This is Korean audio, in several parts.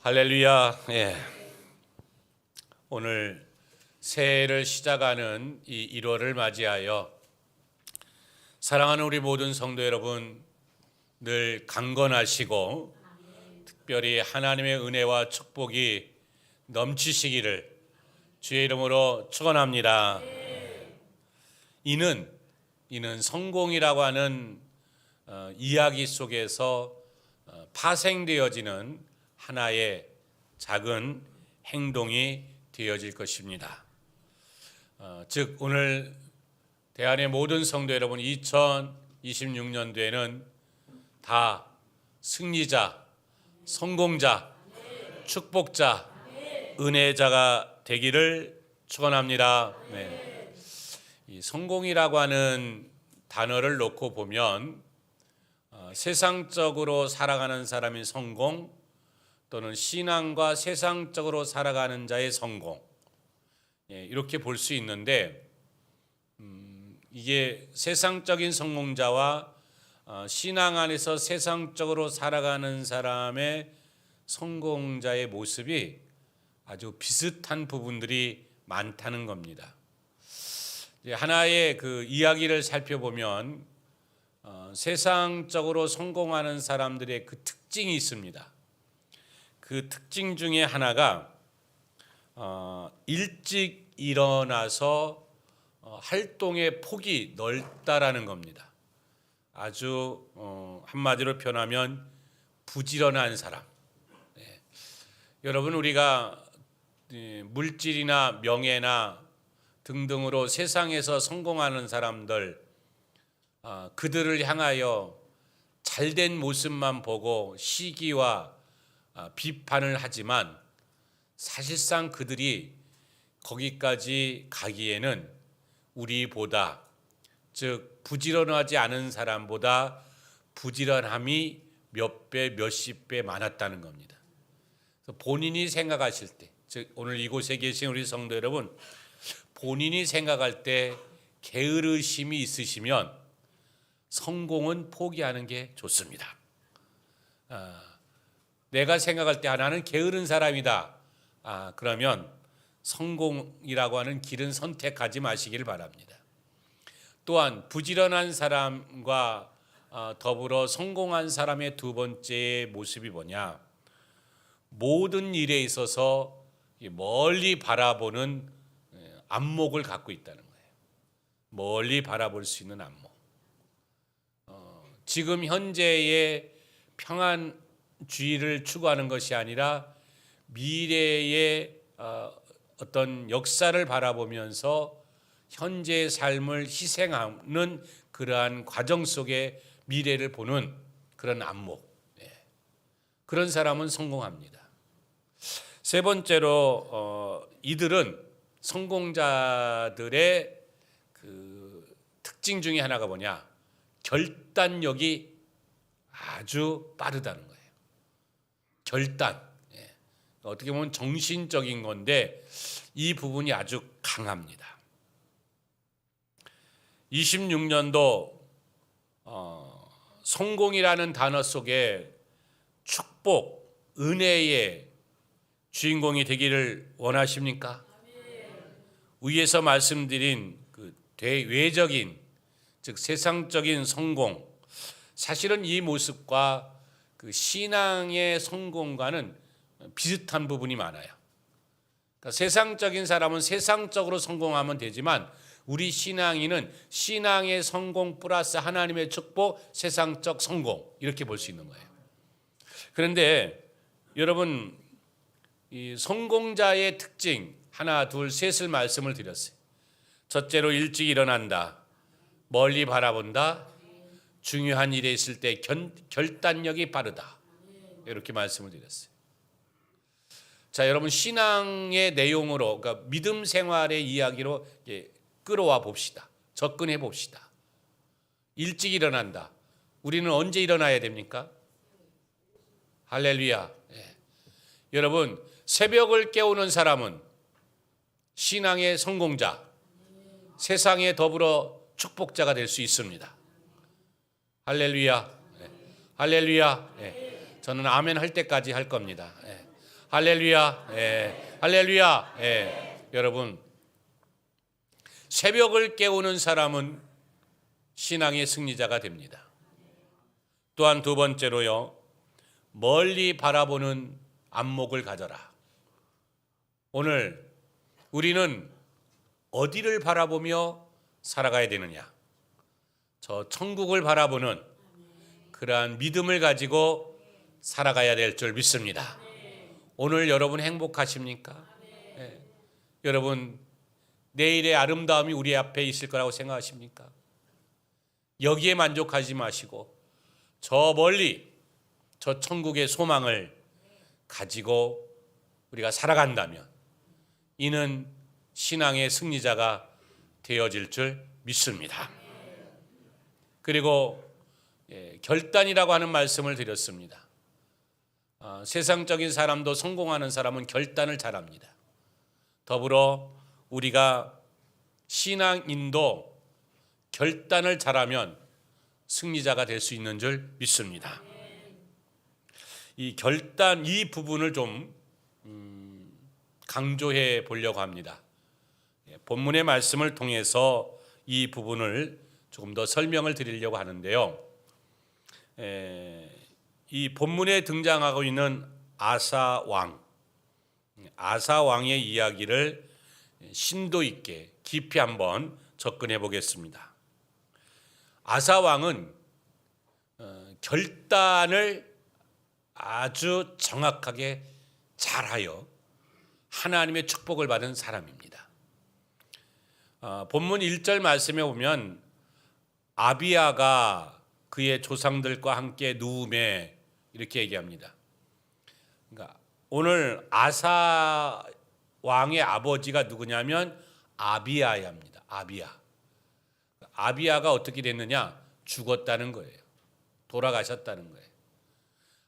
할렐루야. 오늘 새해를 시작하는 이 1월을 맞이하여 사랑하는 우리 모든 성도 여러분 늘 강건하시고 특별히 하나님의 은혜와 축복이 넘치시기를 주의 이름으로 축원합니다. 이는 성공이라고 하는 이야기 속에서 파생되어지는 하나의 작은 행동이 되어질 것입니다. 즉 오늘 대한의 모든 성도 여러분 2026년도에는 다 승리자, 성공자, 축복자, 은혜자가 되기를 축원합니다. 이 성공이라고 하는 단어를 놓고 보면 세상적으로 살아가는 사람이 성공, 또는 신앙과 세상적으로 살아가는 자의 성공, 이렇게 볼 수 있는데 이게 세상적인 성공자와 신앙 안에서 세상적으로 살아가는 사람의 성공자의 모습이 아주 비슷한 부분들이 많다는 겁니다. 하나의 그 이야기를 살펴보면 세상적으로 성공하는 사람들의 그 특징이 있습니다. 그 특징 중에 하나가 일찍 일어나서 활동의 폭이 넓다라는 겁니다. 아주 한마디로 표현하면 부지런한 사람. 여러분 우리가 물질이나 명예나 등등으로 세상에서 성공하는 사람들, 그들을 향하여 잘된 모습만 보고 시기와 비판을 하지만 사실상 그들이 거기까지 가기에는 우리보다, 즉 부지런하지 않은 사람보다 부지런함이 몇 배, 몇십 배 많았다는 겁니다. 그래서 본인이 생각하실 때, 즉 오늘 이곳에 계신 우리 성도 여러분, 본인이 생각할 때 게으르심이 있으시면 성공은 포기하는 게 좋습니다. 내가 생각할 때 나는 게으른 사람이다. 그러면 성공이라고 하는 길은 선택하지 마시길 바랍니다. 또한 부지런한 사람과 더불어 성공한 사람의 두 번째 모습이 뭐냐? 모든 일에 있어서 멀리 바라보는 안목을 갖고 있다는 거예요. 멀리 바라볼 수 있는 안목. 지금 현재의 평안주의를 추구하는 것이 아니라 미래의 어떤 역사를 바라보면서 현재의 삶을 희생하는 그러한 과정 속에 미래를 보는 그런 안목, 그런 사람은 성공합니다. 세 번째로 이들은 성공자들의 그 특징 중에 하나가 뭐냐? 결단력이 아주 빠르다는 거예요. 결단. 어떻게 보면 정신적인 건데 이 부분이 아주 강합니다. 26년도 성공이라는 단어 속에 축복, 은혜의 주인공이 되기를 원하십니까? 위에서 말씀드린 그 대외적인, 즉 세상적인 성공, 사실은 이 모습과 그 신앙의 성공과는 비슷한 부분이 많아요. 그러니까 세상적인 사람은 세상적으로 성공하면 되지만 우리 신앙인은 신앙의 성공 플러스 하나님의 축복, 세상적 성공, 이렇게 볼 수 있는 거예요. 그런데 여러분, 이 성공자의 특징 하나, 둘, 셋을 말씀을 드렸어요. 첫째로 일찍 일어난다, 멀리 바라본다, 중요한 일에 있을 때 결단력이 빠르다, 이렇게 말씀을 드렸어요. 자, 여러분 신앙의 내용으로, 그러니까 믿음 생활의 이야기로 끌어와 봅시다. 접근해 봅시다. 일찍 일어난다. 우리는 언제 일어나야 됩니까? 할렐루야. 여러분 새벽을 깨우는 사람은 신앙의 성공자, 세상에 더불어 축복자가 될 수 있습니다. 할렐루야. 할렐루야. 저는 아멘 할 때까지 할 겁니다. 할렐루야. 예. 할렐루야. 예. 여러분, 새벽을 깨우는 사람은 신앙의 승리자가 됩니다. 또한 두 번째로요, 멀리 바라보는 안목을 가져라. 오늘 우리는 어디를 바라보며 살아가야 되느냐? 저 천국을 바라보는 그러한 믿음을 가지고 살아가야 될 줄 믿습니다. 오늘 여러분 행복하십니까? 네. 여러분 내일의 아름다움이 우리 앞에 있을 거라고 생각하십니까? 여기에 만족하지 마시고 저 멀리 저 천국의 소망을 가지고 우리가 살아간다면 이는 신앙의 승리자가 되어질 줄 믿습니다. 그리고 결단이라고 하는 말씀을 드렸습니다. 세상적인 사람도 성공하는 사람은 결단을 잘합니다. 더불어 우리가 신앙인도 결단을 잘하면 승리자가 될 수 있는 줄 믿습니다. 이 결단 이 부분을 좀 강조해 보려고 합니다. 본문의 말씀을 통해서 이 부분을 조금 더 설명을 드리려고 하는데요. 이 본문에 등장하고 있는 아사 왕의 이야기를 심도 있게 깊이 한번 접근해 보겠습니다. 아사 왕은 결단을 아주 정확하게 잘하여 하나님의 축복을 받은 사람입니다. 본문 1절 말씀에 보면 아비야가 그의 조상들과 함께 누움에 이렇게 얘기합니다. 그러니까 오늘 아사 왕의 아버지가 누구냐면 아비야입니다. 아비야가 어떻게 됐느냐? 죽었다는 거예요. 돌아가셨다는 거예요.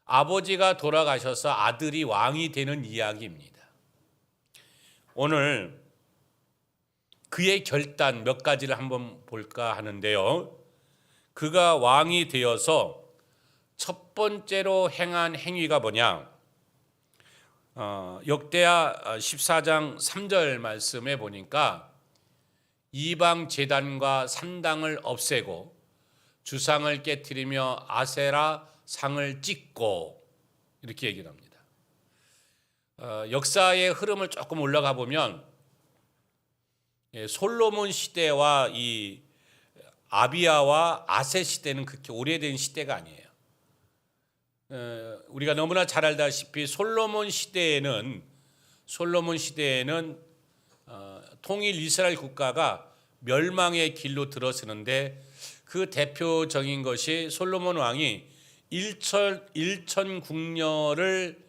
아버지가 돌아가셔서 아들이 왕이 되는 이야기입니다. 오늘 그의 결단 몇 가지를 한번 볼까 하는데요. 그가 왕이 되어서 첫 번째로 행한 행위가 뭐냐? 역대하 14장 3절 말씀에 보니까 이방 제단과 산당을 없애고 주상을 깨트리며 아세라 상을 찍고 이렇게 얘기를 합니다. 역사의 흐름을 조금 올라가 보면 솔로몬 시대와 이 아비야와 아세 시대는 그렇게 오래된 시대가 아니에요. 우리가 너무나 잘 알다시피 솔로몬 시대에는 통일 이스라엘 국가가 멸망의 길로 들어서는데 그 대표적인 것이 솔로몬 왕이 일천 궁녀를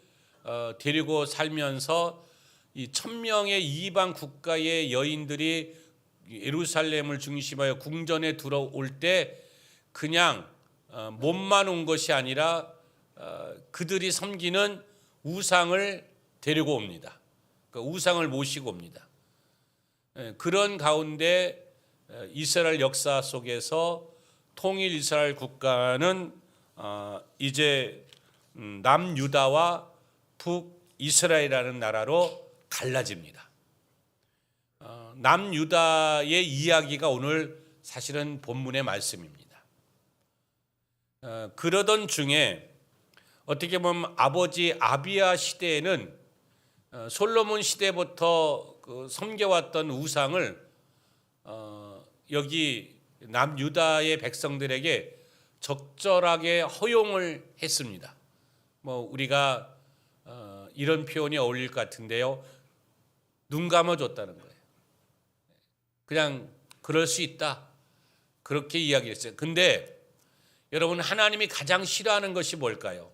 데리고 살면서 이 1000명의 이방 국가의 여인들이 예루살렘을 중심하여 궁전에 들어올 때 그냥 몸만 온 것이 아니라 그들이 섬기는 우상을 데리고 옵니다. 그러니까 우상을 모시고 옵니다. 그런 가운데 이스라엘 역사 속에서 통일 이스라엘 국가는 이제 남유다와 북이스라엘이라는 나라로 갈라집니다. 남유다의 이야기가 오늘 사실은 본문의 말씀입니다. 그러던 중에 어떻게 보면 아버지 아비야 시대에는 솔로몬 시대부터 섬겨왔던 우상을 여기 남유다의 백성들에게 적절하게 허용을 했습니다. 우리가 이런 표현이 어울릴 것 같은데요. 눈 감아줬다는 거예요. 그냥 그럴 수 있다. 그렇게 이야기했어요. 근데 여러분 하나님이 가장 싫어하는 것이 뭘까요?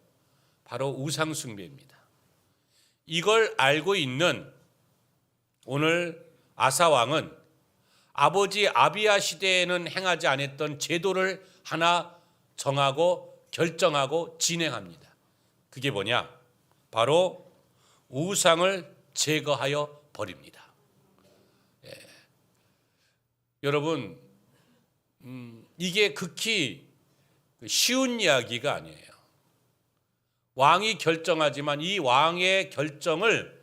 바로 우상 숭배입니다. 이걸 알고 있는 오늘 아사 왕은 아버지 아비야 시대에는 행하지 않았던 제도를 하나 정하고 결정하고 진행합니다. 그게 뭐냐? 바로 우상을 제거하여 버립니다. 여러분, 이게 극히 쉬운 이야기가 아니에요. 왕이 결정하지만 이 왕의 결정을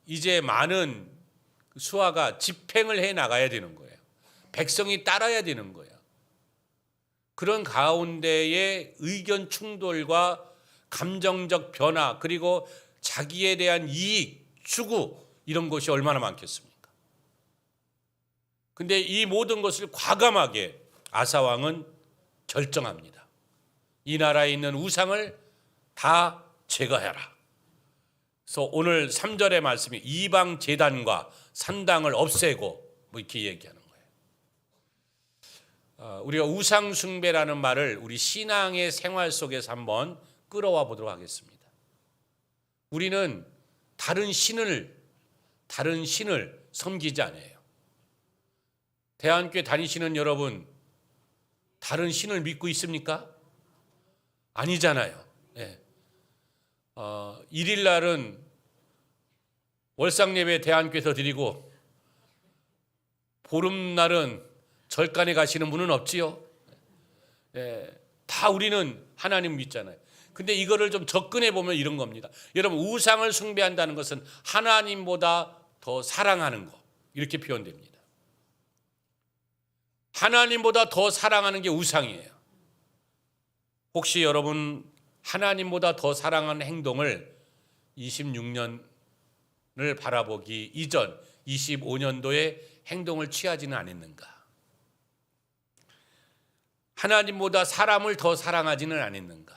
이제 많은 수하가 집행을 해 나가야 되는 거예요. 백성이 따라야 되는 거예요. 그런 가운데의 의견 충돌과 감정적 변화, 그리고 자기에 대한 이익 추구, 이런 것이 얼마나 많겠습니까? 근데 이 모든 것을 과감하게 아사왕은 결정합니다. 이 나라에 있는 우상을 다 제거해라. 그래서 오늘 3절의 말씀이 이방 제단과 산당을 없애고 뭐 이렇게 얘기하는 거예요. 우리가 우상 숭배라는 말을 우리 신앙의 생활 속에서 한번 끌어와 보도록 하겠습니다. 우리는 다른 신을 섬기지 않아요. 대한교회 다니시는 여러분, 다른 신을 믿고 있습니까? 아니잖아요. 네. 일일날은 월상예배 대한교회에서 드리고 보름날은 절간에 가시는 분은 없지요. 네. 다 우리는 하나님 믿잖아요. 근데 이거를 좀 접근해 보면 이런 겁니다. 여러분, 우상을 숭배한다는 것은 하나님보다 더 사랑하는 거, 이렇게 표현됩니다. 하나님보다 더 사랑하는 게 우상이에요. 혹시 여러분 하나님보다 더 사랑하는 행동을 26년을 바라보기 이전 25년도에 행동을 취하지는 않았는가? 하나님보다 사람을 더 사랑하지는 않았는가?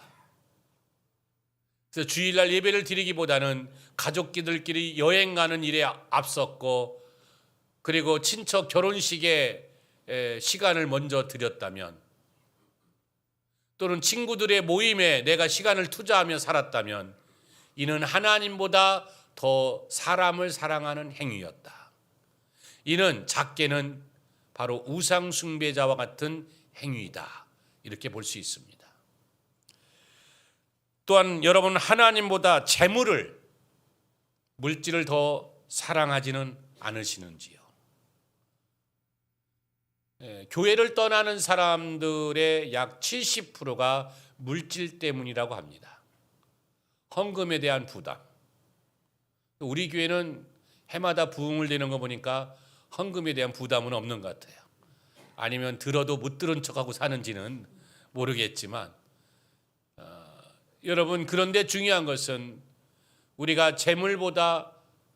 그래서 주일날 예배를 드리기보다는 가족들끼리 여행 가는 일에 앞섰고, 그리고 친척 결혼식에 시간을 먼저 드렸다면, 또는 친구들의 모임에 내가 시간을 투자하며 살았다면, 이는 하나님보다 더 사람을 사랑하는 행위였다. 이는 작게는 바로 우상 숭배자와 같은 행위다, 이렇게 볼 수 있습니다. 또한 여러분, 하나님보다 재물을, 물질을 더 사랑하지는 않으시는지요? 교회를 떠나는 사람들의 약 70%가 물질 때문이라고 합니다. 헌금에 대한 부담. 우리 교회는 해마다 부흥을 되는 거 보니까 헌금에 대한 부담은 없는 것 같아요. 아니면 들어도 못 들은 척하고 사는지는 모르겠지만, 여러분, 그런데 중요한 것은 우리가 재물보다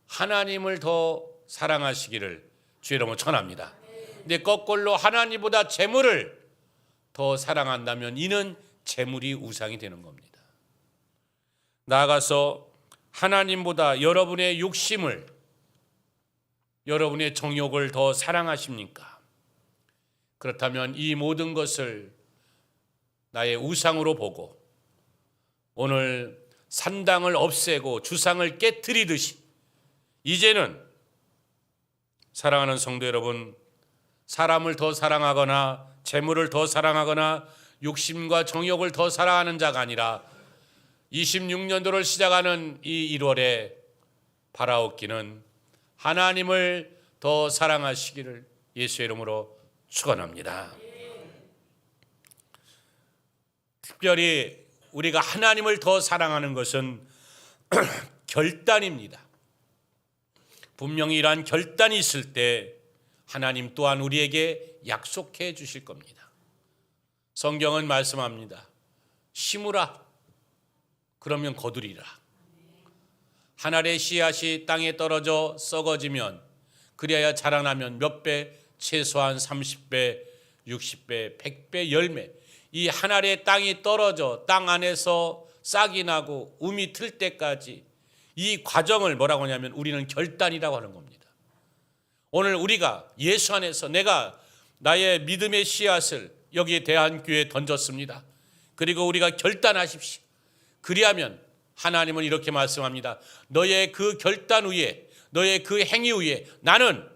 하나님을 더 사랑하시기를 주의 이름으로 전합니다. 근데 거꾸로 하나님보다 재물을 더 사랑한다면 이는 재물이 우상이 되는 겁니다. 나아가서 하나님보다 여러분의 욕심을, 여러분의 정욕을 더 사랑하십니까? 그렇다면 이 모든 것을 나의 우상으로 보고 오늘 산당을 없애고 주상을 깨트리듯이 이제는 사랑하는 성도 여러분, 사람을 더 사랑하거나 재물을 더 사랑하거나 욕심과 정욕을 더 사랑하는 자가 아니라 26년도를 시작하는 이 1월에 바라옵기는 하나님을 더 사랑하시기를 예수의 이름으로 축원합니다. 특별히 우리가 하나님을 더 사랑하는 것은 결단입니다. 분명히 이러한 결단이 있을 때 하나님 또한 우리에게 약속해 주실 겁니다. 성경은 말씀합니다. 심으라, 그러면 거두리라. 한 알의 씨앗이 땅에 떨어져 썩어지면 그리하여 자라나면 몇 배, 최소한 30배, 60배, 100배 열매. 이 한 알의 땅이 떨어져 땅 안에서 싹이 나고 움이 틀 때까지 이 과정을 뭐라고 하냐면 우리는 결단이라고 하는 겁니다. 오늘 우리가 예수 안에서 내가 나의 믿음의 씨앗을 여기 대한교회에 던졌습니다. 그리고 우리가 결단하십시오. 그리하면 하나님은 이렇게 말씀합니다. 너의 그 결단 위에, 너의 그 행위 위에 나는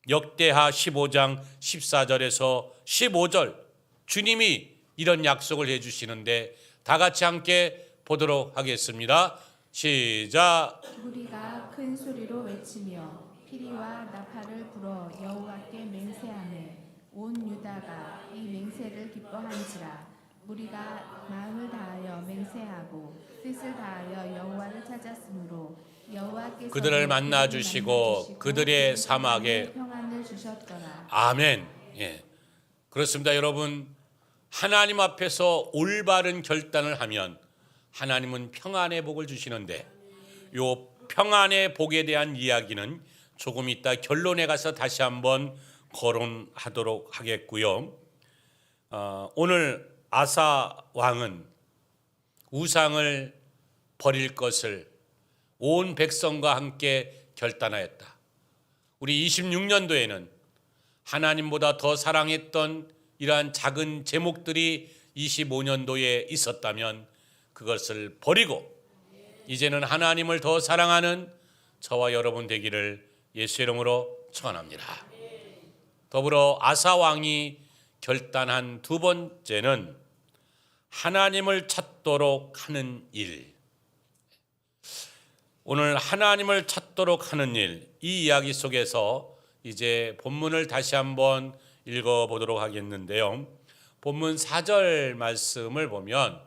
역대하 15장 14절에서 15절 주님이 이런 약속을 해주시는데 다 같이 함께 보도록 하겠습니다. 시작. 우리가 큰 소리로 외치며 피리와 나팔을 불어 여호와께 맹세하매 온 유다가 이 맹세를 기뻐한지라. 무리가 마음을 다하여 맹세하고 뜻을 다하여 여호와를 찾았으므로 여호와께서 그들을 만나 주시고 그들의 사막에 평안을 주셨더라. 아멘. 예. 그렇습니다. 여러분, 하나님 앞에서 올바른 결단을 하면 하나님은 평안의 복을 주시는데, 요 평안의 복에 대한 이야기는 조금 이따 결론에 가서 다시 한번 거론하도록 하겠고요. 오늘 아사 왕은 우상을 버릴 것을 온 백성과 함께 결단하였다. 우리 26년도에는 하나님보다 더 사랑했던 이러한 작은 제목들이 25년도에 있었다면 그것을 버리고 이제는 하나님을 더 사랑하는 저와 여러분 되기를 예수 이름으로 축원합니다. 더불어 아사 왕이 결단한 두 번째는 하나님을 찾도록 하는 일. 오늘 하나님을 찾도록 하는 일, 이 이야기 속에서 이제 본문을 다시 한번 읽어보도록 하겠는데요. 본문 4절 말씀을 보면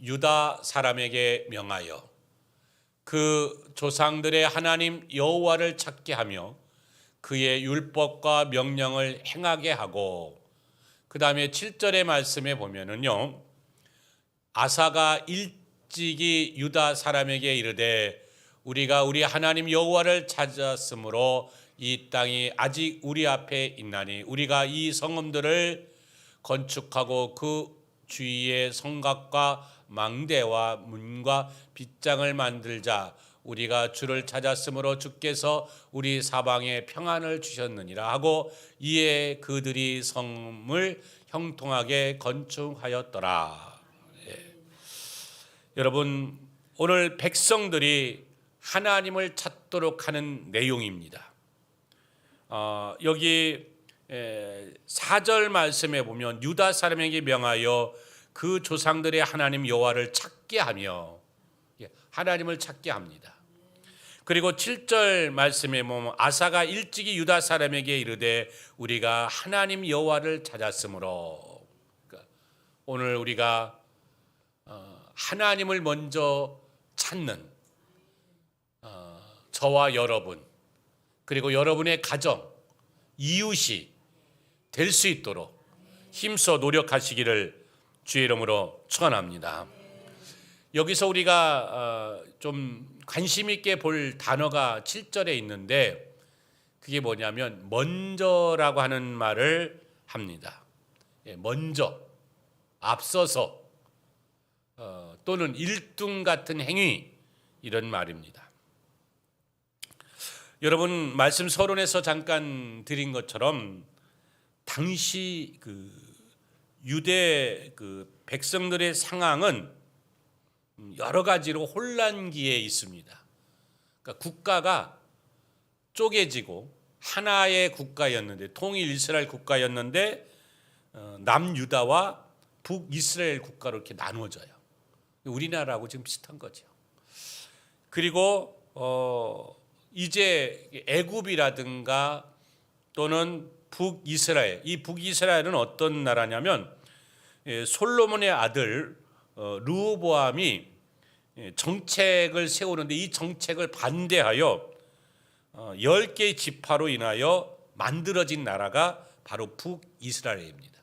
유다 사람에게 명하여 그 조상들의 하나님 여호와를 찾게 하며 그의 율법과 명령을 행하게 하고, 그 다음에 7절의 말씀에 보면은요, 아사가 일찍이 유다 사람에게 이르되 우리가 우리 하나님 여호와를 찾았으므로 이 땅이 아직 우리 앞에 있나니 우리가 이 성읍들을 건축하고 그 주위에 성곽과 망대와 문과 빗장을 만들자. 우리가 주를 찾았으므로 주께서 우리 사방에 평안을 주셨느니라 하고 이에 그들이 성을 형통하게 건축하였더라. 예. 여러분, 오늘 백성들이 하나님을 찾도록 하는 내용입니다. 여기 4절 말씀에 보면 유다 사람에게 명하여 그 조상들의 하나님 여호와를 찾게 하며, 하나님을 찾게 합니다. 그리고 7절 말씀에 보면 아사가 일찍이 유다 사람에게 이르되 우리가 하나님 여호와를 찾았으므로, 그러니까 오늘 우리가 하나님을 먼저 찾는 저와 여러분, 그리고 여러분의 가정, 이웃이 될 수 있도록 힘써 노력하시기를 주의 이름으로 축원합니다. 여기서 우리가 좀 관심 있게 볼 단어가 7절에 있는데 그게 뭐냐면 먼저라고 하는 말을 합니다. 먼저, 앞서서 또는 일등 같은 행위, 이런 말입니다. 여러분, 말씀 서론에서 잠깐 드린 것처럼 당시 그 유대 그 백성들의 상황은 여러 가지로 혼란기에 있습니다. 그러니까 국가가 쪼개지고 하나의 국가였는데, 통일 이스라엘 국가였는데 남유다와 북이스라엘 국가로 이렇게 나누어져요. 우리나라하고 지금 비슷한 거죠. 그리고 이제 애굽이라든가 또는 북이스라엘, 이 북이스라엘은 어떤 나라냐면 솔로몬의 아들 르호보암이 정책을 세우는데 이 정책을 반대하여 10개의 지파로 인하여 만들어진 나라가 바로 북이스라엘입니다.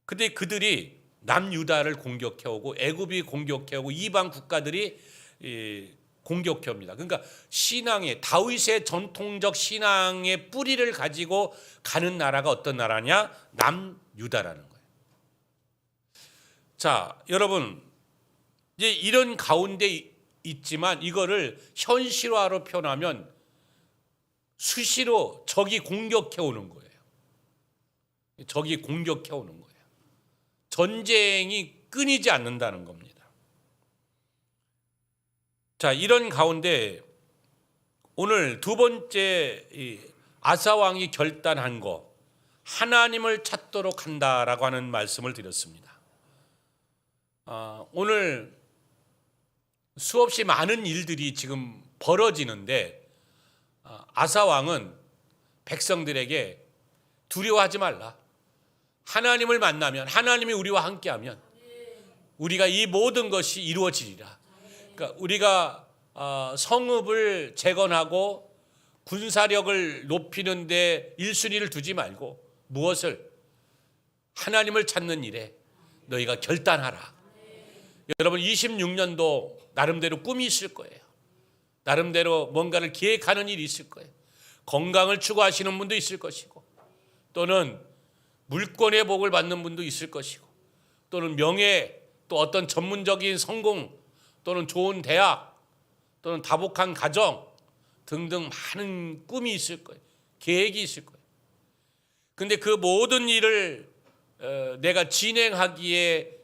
근데 그들이 남유다를 공격해오고 애굽이 공격해오고 이방 국가들이 공격해옵니다. 그러니까 신앙의, 다윗의 전통적 신앙의 뿌리를 가지고 가는 나라가 어떤 나라냐? 남유다라는 거예요. 자, 여러분, 이제 이런 가운데 있지만 이거를 현실화로 표현하면 수시로 적이 공격해 오는 거예요. 적이 공격해 오는 거예요. 전쟁이 끊이지 않는다는 겁니다. 자, 이런 가운데 오늘 두 번째 아사 왕이 결단한 거, 하나님을 찾도록 한다라고 하는 말씀을 드렸습니다. 오늘 수없이 많은 일들이 지금 벌어지는데 아사 왕은 백성들에게 두려워하지 말라, 하나님을 만나면, 하나님이 우리와 함께하면 우리가 이 모든 것이 이루어지리라. 그러니까 우리가 성읍을 재건하고 군사력을 높이는 데 1순위를 두지 말고 무엇을? 하나님을 찾는 일에 너희가 결단하라. 여러분 26년도 나름대로 꿈이 있을 거예요. 나름대로 뭔가를 기획하는 일이 있을 거예요. 건강을 추구하시는 분도 있을 것이고, 또는 물권의 복을 받는 분도 있을 것이고, 또는 명예, 또 어떤 전문적인 성공, 또는 좋은 대학, 또는 다복한 가정 등등 많은 꿈이 있을 거예요. 계획이 있을 거예요. 근데 그 모든 일을 내가 진행하기에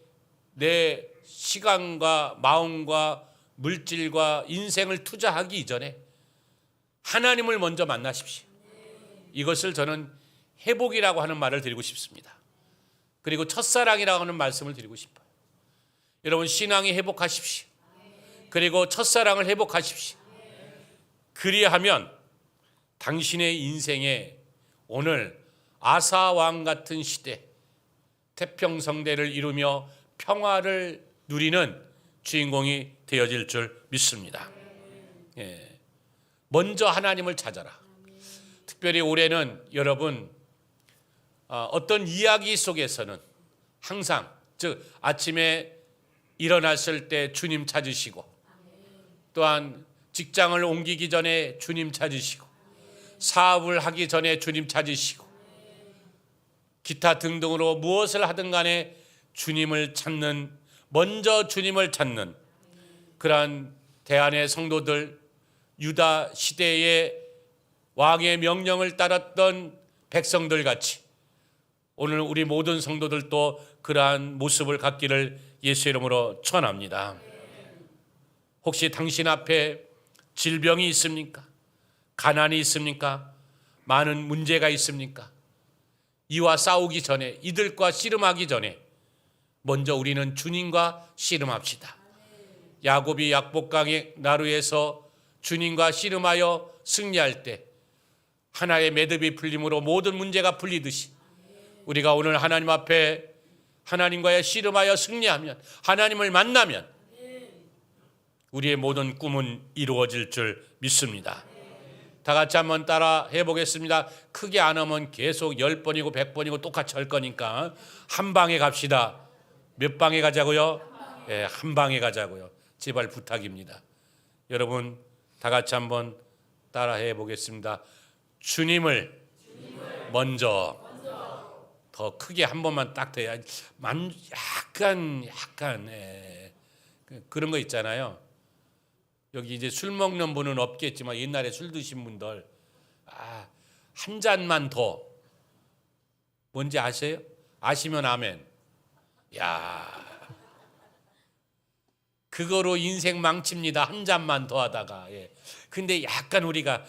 내 시간과 마음과 물질과 인생을 투자하기 이전에 하나님을 먼저 만나십시오. 이것을 저는 회복이라고 하는 말을 드리고 싶습니다. 그리고 첫사랑이라고 하는 말씀을 드리고 싶어요. 여러분 신앙이 회복하십시오. 그리고 첫사랑을 회복하십시오. 그리하면 당신의 인생에 오늘 아사왕 같은 시대, 태평성대를 이루며 평화를 누리는 주인공이 되어질 줄 믿습니다. 예. 먼저 하나님을 찾아라. 특별히 올해는 여러분 어떤 이야기 속에서는 항상, 즉 아침에 일어났을 때 주님 찾으시고, 또한 직장을 옮기기 전에 주님 찾으시고, 사업을 하기 전에 주님 찾으시고, 기타 등등으로 무엇을 하든 간에 주님을 찾는, 먼저 주님을 찾는 그러한 대한의 성도들, 유다 시대의 왕의 명령을 따랐던 백성들 같이 오늘 우리 모든 성도들도 그러한 모습을 갖기를 예수 이름으로 축원합니다. 혹시 당신 앞에 질병이 있습니까? 가난이 있습니까? 많은 문제가 있습니까? 이와 싸우기 전에, 이들과 씨름하기 전에 먼저 우리는 주님과 씨름합시다. 야곱이 약복강의 나루에서 주님과 씨름하여 승리할 때 하나의 매듭이 풀림으로 모든 문제가 풀리듯이 우리가 오늘 하나님 앞에 하나님과의 씨름하여 승리하면, 하나님을 만나면 우리의 모든 꿈은 이루어질 줄 믿습니다. 다 같이 한번 따라 해보겠습니다. 크게 안 하면 계속 10번이고 100번이고 똑같이 할 거니까 한 방에 갑시다. 몇 방에 가자고요? 네, 한 방에 가자고요. 제발 부탁입니다. 여러분 다 같이 한번 따라 해보겠습니다. 주님을 먼저, 더 크게 한 번만 딱 돼야, 약간 그런 거 있잖아요. 여기 이제 술 먹는 분은 없겠지만 옛날에 술 드신 분들 한 잔만 더, 뭔지 아세요? 아시면 아멘. 야, 그거로 인생 망칩니다. 한 잔만 더 하다가. 예. 근데 약간 우리가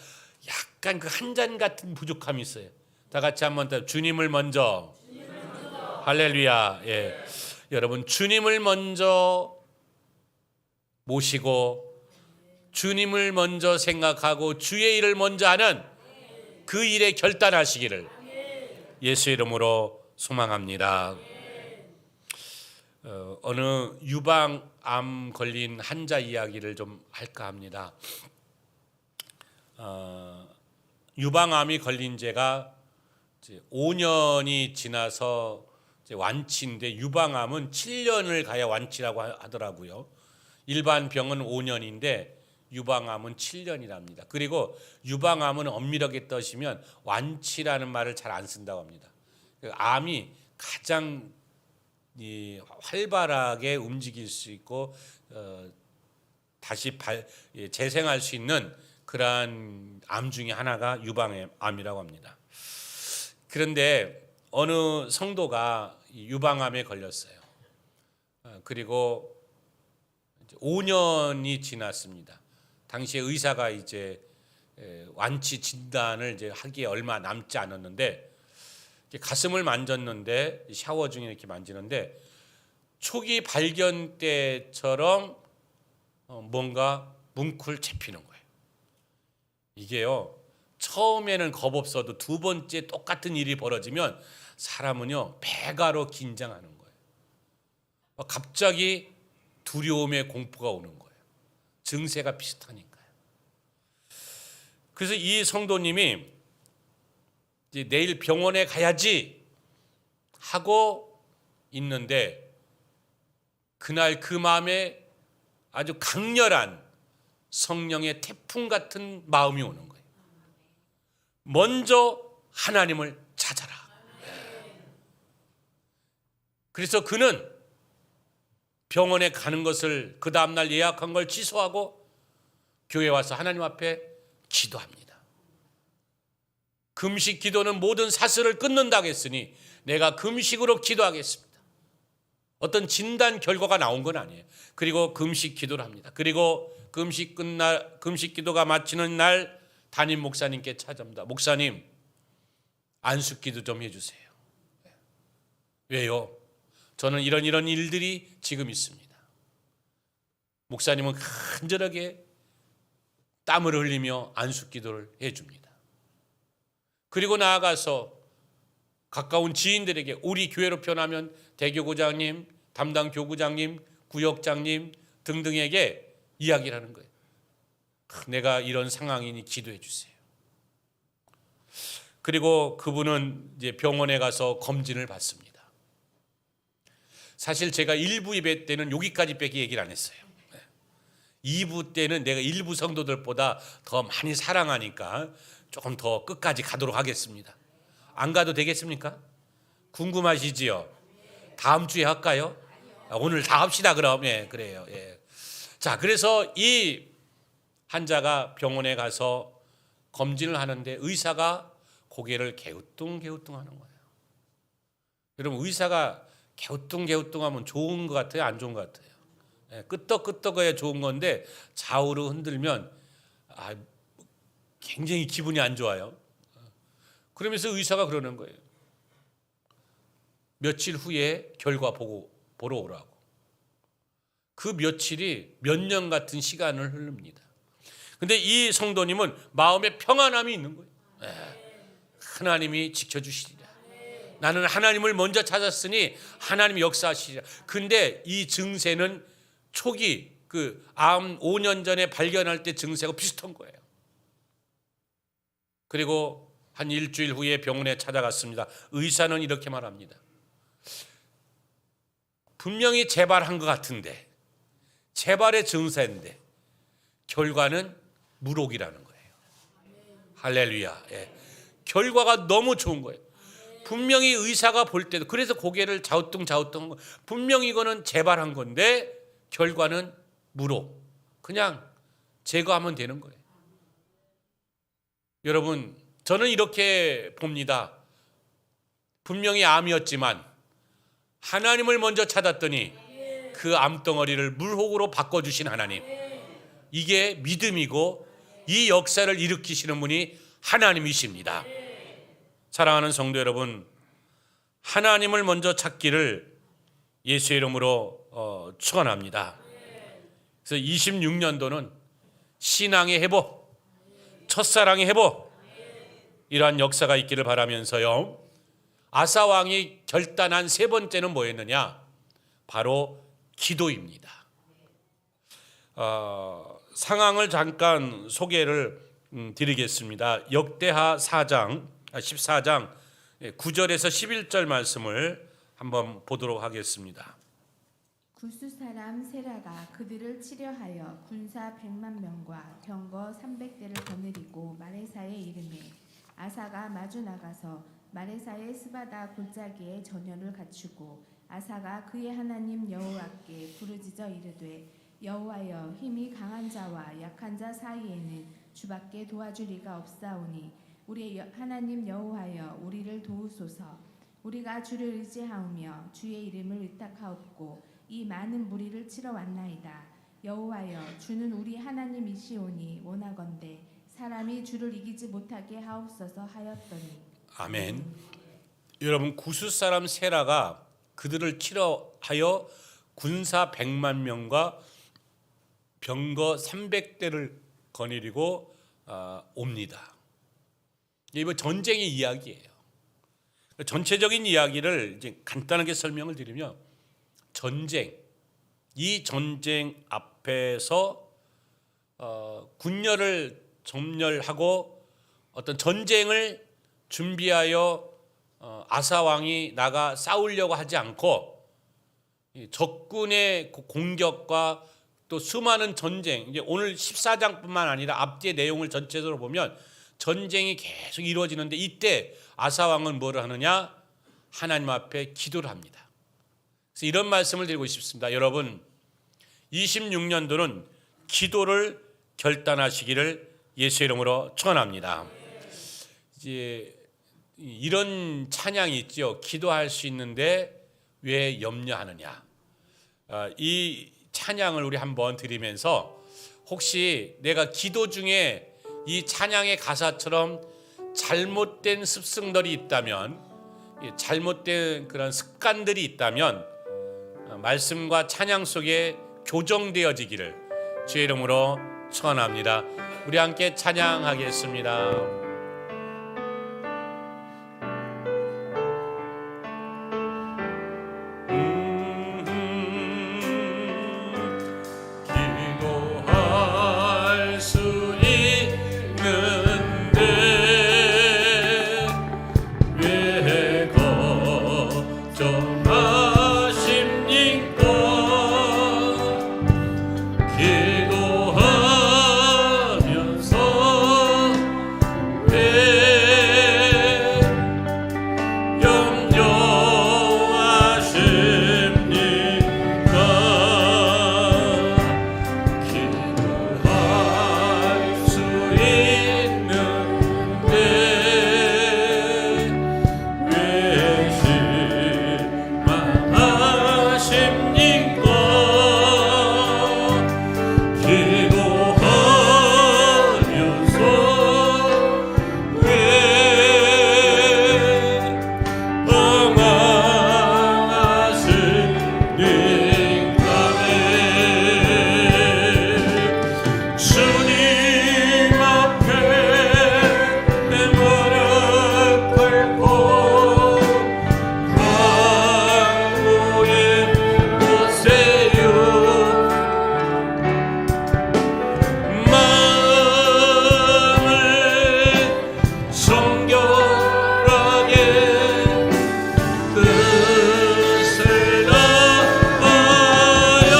약간 그 한 잔 같은 부족함이 있어요. 다 같이 한번 더 주님을 먼저. 할렐루야. 예. 여러분 주님을 먼저 모시고 주님을 먼저 생각하고 주의 일을 먼저 하는 그 일에 결단하시기를 예수 이름으로 소망합니다. 어느 유방암 걸린 환자 이야기를 좀 할까 합니다. 유방암이 걸린 지가 5년이 지나서 완치인데 유방암은 7년을 가야 완치라고 하더라고요. 일반 병은 5년인데 유방암은 7년이랍니다. 그리고 유방암은 엄밀하게 따지면 완치라는 말을 잘 안 쓴다고 합니다. 암이 가장 활발하게 움직일 수 있고 다시 재생할 수 있는 그러한 암 중에 하나가 유방암이라고 합니다. 그런데 어느 성도가 유방암에 걸렸어요. 그리고 5년이 지났습니다. 당시에 의사가 이제 완치 진단을 이제 하기에 얼마 남지 않았는데 가슴을 만졌는데, 샤워 중에 이렇게 만지는데 초기 발견 때처럼 뭔가 뭉클 잡히는 거예요. 이게요, 처음에는 겁 없어도 두 번째 똑같은 일이 벌어지면 사람은요 배가로 긴장하는 거예요. 갑자기 두려움의 공포가 오는 거예요. 증세가 비슷하니까요. 그래서 이 성도님이 이제 내일 병원에 가야지 하고 있는데 그날 그 마음에 아주 강렬한 성령의 태풍 같은 마음이 오는 거예요. 먼저 하나님을 찾아라. 그래서 그는 병원에 가는 것을 그 다음날 예약한 걸 취소하고 교회 와서 하나님 앞에 기도합니다. 금식 기도는 모든 사슬을 끊는다고 했으니 내가 금식으로 기도하겠습니다. 어떤 진단 결과가 나온 건 아니에요. 그리고 금식 기도를 합니다. 그리고 금식 기도가 마치는 날 담임 목사님께 찾아옵니다. 목사님, 안수 기도 좀 해주세요. 왜요? 저는 이런 일들이 지금 있습니다. 목사님은 간절하게 땀을 흘리며 안수 기도를 해줍니다. 그리고 나아가서 가까운 지인들에게 우리 교회로 변하면 대교구장님, 담당 교구장님, 구역장님 등등에게 이야기를 하는 거예요. 내가 이런 상황이니 기도해 주세요. 그리고 그분은 이제 병원에 가서 검진을 받습니다. 사실 제가 1부 예배 때는 여기까지밖에 얘기를 안 했어요. 2부 때는 내가 일부 성도들보다 더 많이 사랑하니까 조금 더 끝까지 가도록 하겠습니다. 안 가도 되겠습니까? 궁금하시지요? 다음 주에 할까요? 오늘 다 합시다 그럼. 예, 그래요. 예. 자, 그래서 이 환자가 병원에 가서 검진을 하는데 의사가 고개를 갸우뚱갸우뚱하는 거예요. 여러분, 의사가 갸우뚱갸우뚱하면 좋은 것 같아요? 안 좋은 것 같아요? 예, 끄떡끄떡해야 좋은 건데 좌우로 흔들면 굉장히 기분이 안 좋아요. 그러면서 의사가 그러는 거예요. 며칠 후에 결과 보러 오라고. 그 며칠이 몇 년 같은 시간을 흐릅니다. 근데 이 성도님은 마음에 평안함이 있는 거예요. 하나님이 지켜주시리라. 나는 하나님을 먼저 찾았으니 하나님이 역사하시리라. 근데 이 증세는 초기 암 5년 전에 발견할 때 증세가 비슷한 거예요. 그리고 한 일주일 후에 병원에 찾아갔습니다. 의사는 이렇게 말합니다. 분명히 재발한 것 같은데, 재발의 증세인데 결과는 무록이라는 거예요. 할렐루야. 예. 결과가 너무 좋은 거예요. 분명히 의사가 볼 때도 그래서 고개를 좌우뚱 분명히 이거는 재발한 건데 결과는 무록. 그냥 제거하면 되는 거예요. 여러분, 저는 이렇게 봅니다. 분명히 암이었지만 하나님을 먼저 찾았더니 그 암덩어리를 물혹으로 바꿔주신 하나님. 이게 믿음이고 이 역사를 일으키시는 분이 하나님이십니다. 사랑하는 성도 여러분, 하나님을 먼저 찾기를 예수의 이름으로 축원합니다. 그래서 26년도는 신앙의 회복, 첫사랑의 회복, 이러한 역사가 있기를 바라면서요. 아사 왕이 결단한 세 번째는 뭐였느냐? 바로 기도입니다. 상황을 잠깐 소개를 드리겠습니다. 역대하 14장 9절에서 11절 말씀을 한번 보도록 하겠습니다. 구스 사람 세라가 그들을 치려하여 군사 100만 명과 병거 300대를 거느리고 마레사에 이르매 아사가 마주 나가서 마레사의 스바다 골짜기에 전열을 갖추고 아사가 그의 하나님 여호와께 부르짖어 이르되 여호와여, 힘이 강한 자와 약한 자 사이에는 주밖에 도와줄 이가 없사오니 우리 하나님 여호와여, 우리를 도우소서. 우리가 주를 의지하오며 주의 이름을 의탁하옵고 이 많은 무리를 치러 왔나이다. 여호와여, 주는 우리 하나님이시오니 원하건대 사람이 주를 이기지 못하게 하옵소서 하였더니. 아멘. 여러분, 구스 사람 세라가 그들을 치러 하여 군사 100만 명과 병거 300대를 거느리고 옵니다. 이거 전쟁의 이야기예요. 전체적인 이야기를 이제 간단하게 설명을 드리면 이 전쟁 앞에서 군렬을 점렬하고 어떤 전쟁을 준비하여 아사 왕이 나가 싸우려고 하지 않고 적군의 공격과 또 수많은 전쟁, 이제 오늘 14장뿐만 아니라 앞뒤의 내용을 전체적으로 보면 전쟁이 계속 이루어지는데 이때 아사 왕은 뭐를 하느냐? 하나님 앞에 기도를 합니다. 그래서 이런 말씀을 드리고 싶습니다. 여러분, 26년도는 기도를 결단하시기를 예수의 이름으로 축원합니다. 이제 이런 찬양이 있죠. 기도할 수 있는데 왜 염려하느냐? 이 찬양을 우리 한번 드리면서 혹시 내가 기도 중에 이 찬양의 가사처럼 잘못된 습성들이 있다면, 잘못된 그런 습관들이 있다면 말씀과 찬양 속에 교정되어지기를 주의 이름으로 축원합니다. 우리 함께 찬양하겠습니다. 기도할 수 있는데 왜 걱정하십니까? 기도하면서 왜 염려하십니까? 기도할 수 있는데 왜 실망하십니까? 기도하면서 왜 방황하십니까? 주님 앞에 내 무릎 꿇고 강구해 보세요. 마음을 정결하게 뜻을 다하여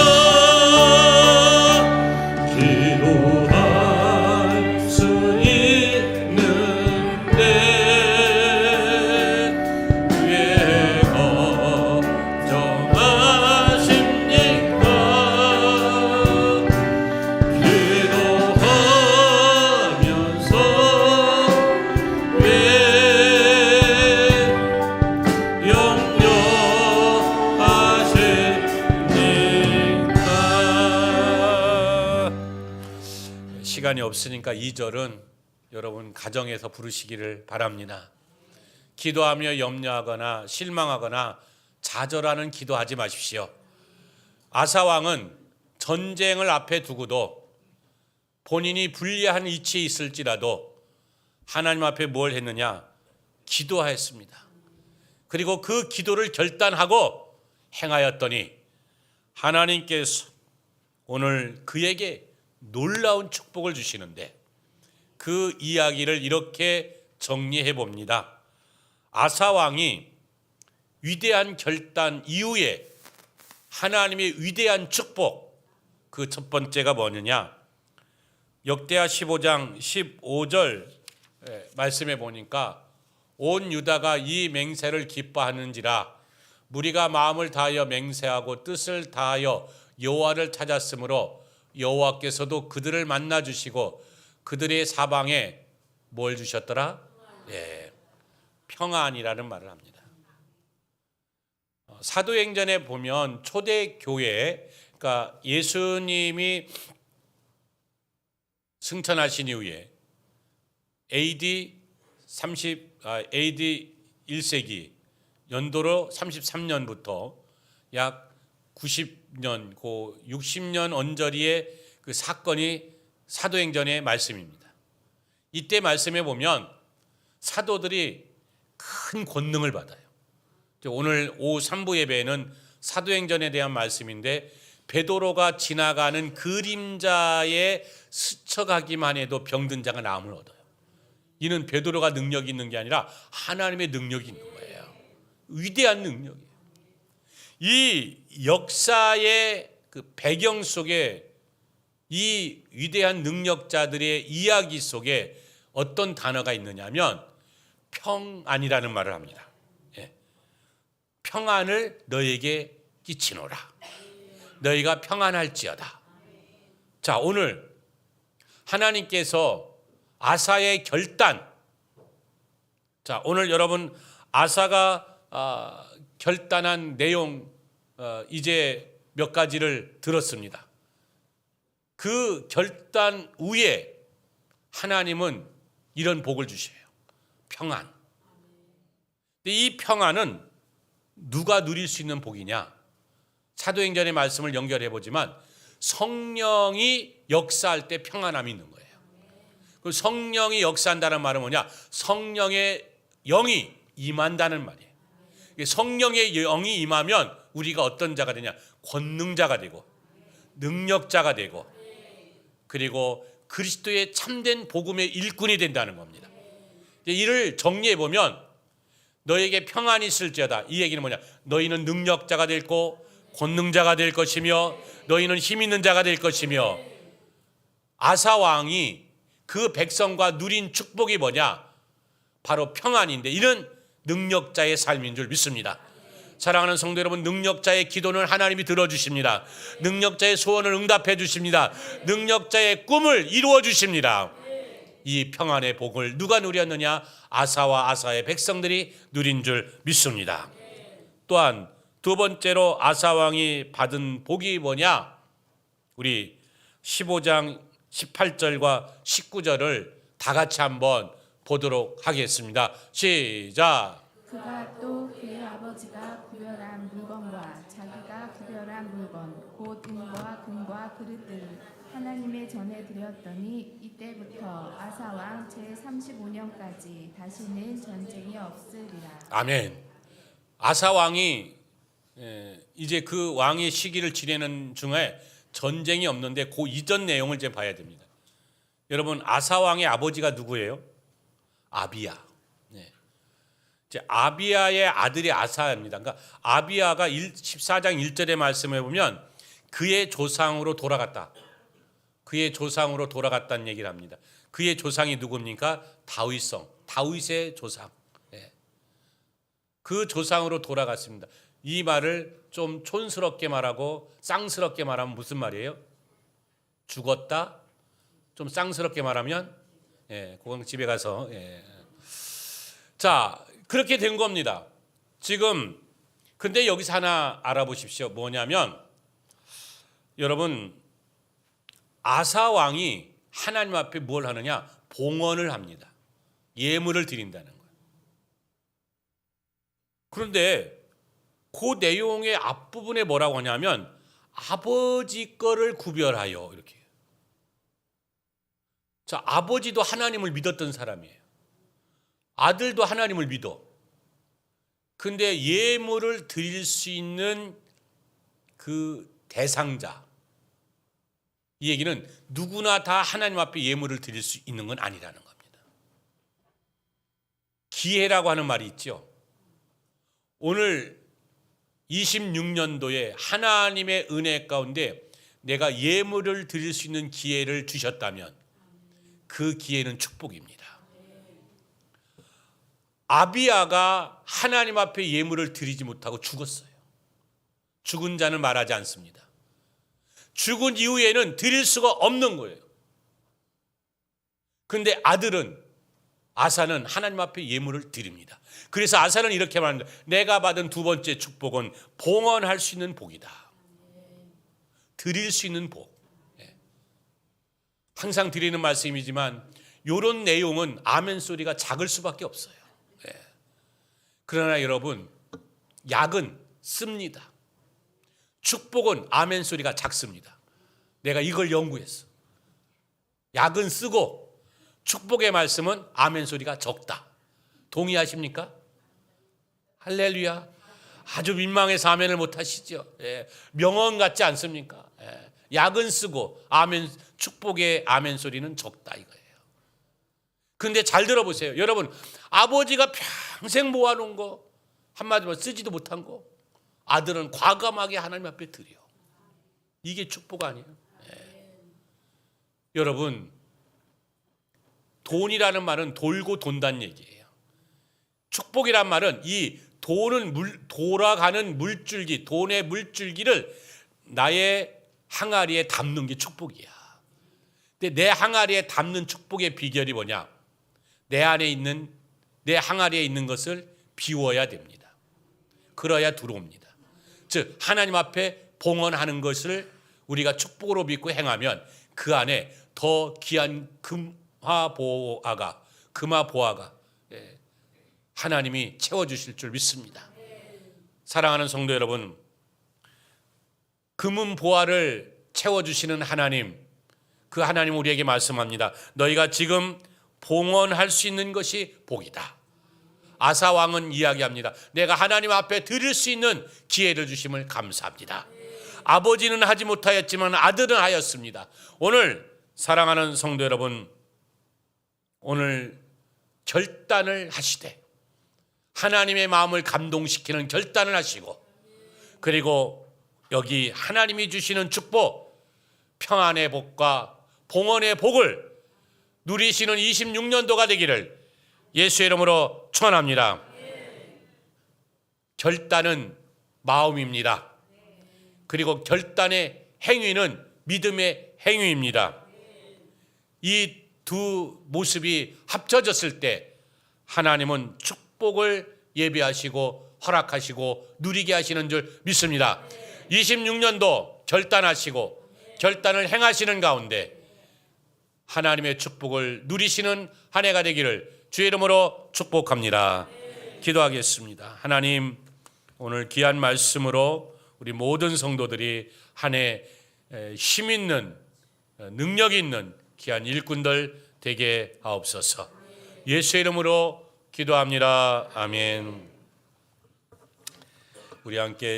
기도할 수 있는데 왜 걱정하십니까? 기도하면서 왜 염려하십니까? 시간이 없으니까 2절은 여러분 가정에서 부르시기를 바랍니다. 기도하며 염려하거나 실망하거나 좌절하는 기도하지 마십시오. 아사 왕은 전쟁을 앞에 두고도 본인이 불리한 위치에 있을지라도 하나님 앞에 뭘 했느냐? 기도하였습니다. 그리고 그 기도를 결단하고 행하였더니 하나님께서 오늘 그에게 놀라운 축복을 주시는데 그 이야기를 이렇게 정리해 봅니다. 아사 왕이 위대한 결단 이후에 하나님의 위대한 축복, 그 첫 번째가 뭐느냐? 역대하 15장 15절 말씀해 보니까 온 유다가 이 맹세를 기뻐하는지라 무리가 마음을 다하여 맹세하고 뜻을 다하여 여호와를 찾았으므로 여호와께서도 그들을 만나 주시고 그들의 사방에 뭘 주셨더라? 평안이라는 말을 합니다. 사도행전에 보면 초대 교회, 그러니까 예수님이 승천하신 이후에 AD 1세기 연도로 33년부터 약 90년, 60년 언저리의 그 사건이 사도행전의 말씀입니다. 이때 말씀해 보면 사도들이 큰 권능을 받아요. 오늘 오후 3부 예배에는 사도행전에 대한 말씀인데 베드로가 지나가는 그림자에 스쳐가기만 해도 병든 자가 나음을 얻어요. 이는 베드로가 능력이 있는 게 아니라 하나님의 능력이 있는 거예요. 위대한 능력이에요. 이 역사의 그 배경 속에 이 위대한 능력자들의 이야기 속에 어떤 단어가 있느냐면 평안이라는 말을 합니다. 평안을 너에게 끼치노라. 너희가 평안할지어다. 자, 오늘 하나님께서 아사의 결단. 자, 오늘 여러분 아사가 결단한 내용 이제 몇 가지를 들었습니다. 그 결단 후에 하나님은 이런 복을 주셔요. 평안. 이 평안은 누가 누릴 수 있는 복이냐? 사도행전의 말씀을 연결해 보지만 성령이 역사할 때 평안함이 있는 거예요. 그 성령이 역사한다는 말은 뭐냐? 성령의 영이 임한다는 말이에요. 성령의 영이 임하면 우리가 어떤 자가 되냐? 권능자가 되고 능력자가 되고 그리고 그리스도의 참된 복음의 일꾼이 된다는 겁니다. 이를 정리해 보면 너에게 평안이 있을지어다. 이 얘기는 뭐냐? 너희는 능력자가 될 거, 권능자가 될 것이며 너희는 힘 있는 자가 될 것이며 아사 왕이 그 백성과 누린 축복이 뭐냐? 바로 평안인데 이런 능력자의 삶인 줄 믿습니다. 사랑하는 성도 여러분, 능력자의 기도는 하나님이 들어주십니다. 능력자의 소원을 응답해 주십니다. 능력자의 꿈을 이루어 주십니다. 이 평안의 복을 누가 누렸느냐? 아사와 아사의 백성들이 누린 줄 믿습니다. 또한 두 번째로 아사 왕이 받은 복이 뭐냐? 우리 15장 18절과 19절을 다 같이 한번 보도록 하겠습니다. 시작. 그가 또 그의 아버지가 구별한 물건과 자기가 구별한 물건 곧 은과 금과 그릇들을 하나님의 전에 드렸더니 이때부터 아사 왕 제35년까지 다시는 전쟁이 없으리라. 아멘. 아사 왕이 이제 그 왕의 시기를 지내는 중에 전쟁이 없는데 그 이전 내용을 이제 봐야 됩니다. 여러분, 아사 왕의 아버지가 누구예요? 아비야. 이제 아비야의 아들이 아사입니다. 그러니까 아비야가 14장 1절의 말씀에 보면 그의 조상으로 돌아갔다. 그의 조상으로 돌아갔다는 얘기를 합니다. 그의 조상이 누굽니까? 다윗성, 다윗의 조상. 그 조상으로 돌아갔습니다. 이 말을 좀 촌스럽게 말하고 쌍스럽게 말하면 무슨 말이에요? 죽었다. 좀 쌍스럽게 말하면 그건 집에 가서 자, 그렇게 된 겁니다. 지금 근데 여기서 하나 알아보십시오. 뭐냐면 여러분, 아사 왕이 하나님 앞에 뭘 하느냐? 봉헌을 합니다. 예물을 드린다는 거예요. 그런데 그 내용의 앞부분에 뭐라고 하냐면 아버지 거를 구별하여 이렇게. 자, 아버지도 하나님을 믿었던 사람이에요. 아들도 하나님을 믿어. 근데 예물을 드릴 수 있는 그 대상자, 이 얘기는 누구나 다 하나님 앞에 예물을 드릴 수 있는 건 아니라는 겁니다. 기회라고 하는 말이 있죠. 오늘 26년도에 하나님의 은혜 가운데 내가 예물을 드릴 수 있는 기회를 주셨다면 그 기회는 축복입니다. 아비야가 하나님 앞에 예물을 드리지 못하고 죽었어요. 죽은 자는 말하지 않습니다. 죽은 이후에는 드릴 수가 없는 거예요. 그런데 아들은, 아사는 하나님 앞에 예물을 드립니다. 그래서 아사는 이렇게 말합니다. 내가 받은 두 번째 축복은 봉헌할 수 있는 복이다. 드릴 수 있는 복. 항상 드리는 말씀이지만 이런 내용은 아멘 소리가 작을 수밖에 없어요. 그러나 여러분, 약은 씁니다. 축복은 아멘 소리가 작습니다. 내가 이걸 연구했어. 약은 쓰고 축복의 말씀은 아멘 소리가 적다. 동의하십니까? 할렐루야. 아주 민망해서 아멘을 못 하시죠. 예. 명언 같지 않습니까? 예. 약은 쓰고 아멘, 축복의 아멘 소리는 적다 이거예요. 그런데 잘 들어보세요. 여러분, 아버지가 평생 모아놓은 거 한마디로 쓰지도 못한 거 아들은 과감하게 하나님 앞에 드려. 이게 축복 아니에요? 예. 여러분, 돈이라는 말은 돌고 돈다는 얘기예요. 축복이란 말은 이 돈은 돌아가는 물줄기, 돈의 물줄기를 나의 항아리에 담는 게 축복이야. 근데 내 항아리에 담는 축복의 비결이 뭐냐? 내 항아리에 있는 것을 비워야 됩니다. 그래야 들어옵니다. 즉 하나님 앞에 봉헌하는 것을 우리가 축복으로 믿고 행하면 그 안에 더 귀한 금화보화가 하나님이 채워주실 줄 믿습니다. 사랑하는 성도 여러분, 금은 보화를 채워주시는 하나님, 그 하나님 우리에게 말씀합니다. 너희가 지금 봉헌할 수 있는 것이 복이다. 아사 왕은 이야기합니다. 내가 하나님 앞에 드릴 수 있는 기회를 주심을 감사합니다. 아버지는 하지 못하였지만 아들은 하였습니다. 오늘 사랑하는 성도 여러분, 오늘 결단을 하시되 하나님의 마음을 감동시키는 결단을 하시고, 그리고 여기 하나님이 주시는 축복, 평안의 복과 봉헌의 복을 누리시는 26년도가 되기를 예수의 이름으로 축원합니다. 결단은 마음입니다. 그리고 결단의 행위는 믿음의 행위입니다. 이 두 모습이 합쳐졌을 때 하나님은 축복을 예비하시고 허락하시고 누리게 하시는 줄 믿습니다. 26년도 결단하시고 결단을 행하시는 가운데 하나님의 축복을 누리시는 한 해가 되기를 주의 이름으로 축복합니다. 기도하겠습니다. 하나님, 오늘 귀한 말씀으로 우리 모든 성도들이 한 해 힘 있는, 능력 있는 귀한 일꾼들 되게 하옵소서. 예수의 이름으로 기도합니다. 아멘. 우리 함께